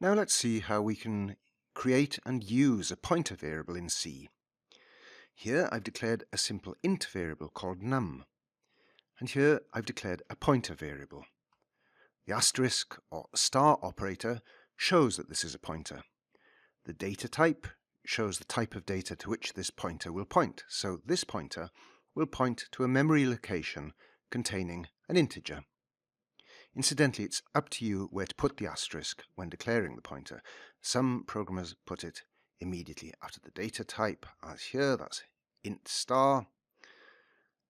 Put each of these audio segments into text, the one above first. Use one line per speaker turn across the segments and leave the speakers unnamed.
Now let's see how we can create and use a pointer variable in C. Here I've declared a simple int variable called num, and here I've declared a pointer variable. The asterisk or star operator shows that this is a pointer. The data type shows the type of data to which this pointer will point, so this pointer will point to a memory location containing an integer. Incidentally, it's up to you where to put the asterisk when declaring the pointer. Some programmers put it immediately after the data type, as here, that's int star.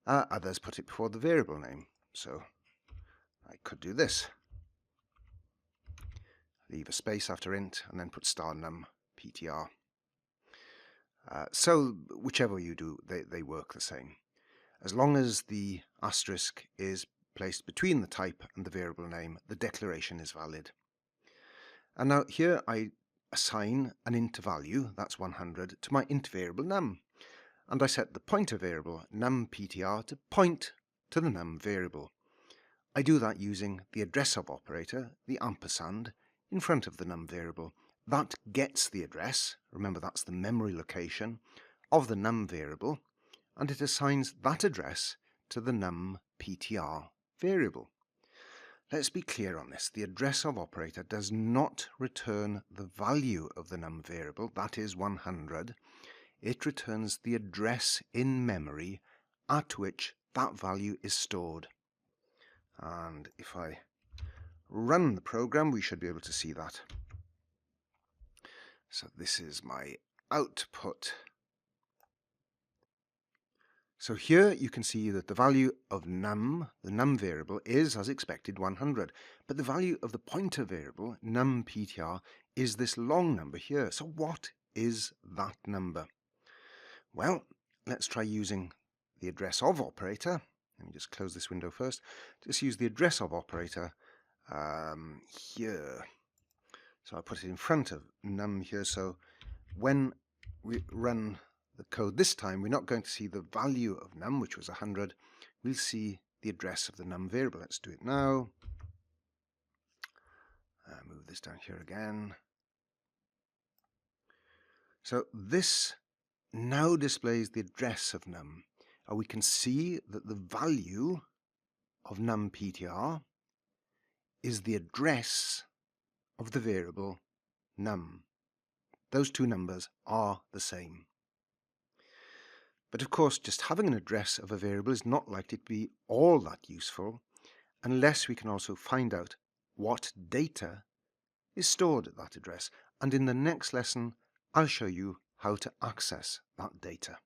Others put it before the variable name, so I could do this. Leave a space after int and then put star num ptr. So whichever you do, they work the same. As long as the asterisk is placed between the type and the variable name, the declaration is valid. And now here I assign an int value, that's 100, to my int variable num. And I set the pointer variable numptr to point to the num variable. I do that using the address of operator, the ampersand, in front of the num variable. That gets the address, remember that's the memory location, of the num variable, and it assigns that address to the numptr variable. Let's be clear on this. The address of operator does not return the value of the num variable, that is 100. It returns the address in memory at which that value is stored. And if I run the program, we should be able to see that. So this is my output. So here you can see that the value of num, the num variable, is, as expected, 100. But the value of the pointer variable, numptr, is this long number here. So what is that number? Well, let's try using the address of operator. Let me just close this window first. Just use the address of operator here. So I put it in front of num here. So when we run the code this time, we're not going to see the value of num, which was 100. We'll see the address of the num variable. Let's do it now. Move this down here again. So this now displays the address of num. And we can see that the value of numptr is the address of the variable num. Those two numbers are the same. But of course, just having an address of a variable is not likely to be all that useful unless we can also find out what data is stored at that address. And in the next lesson, I'll show you how to access that data.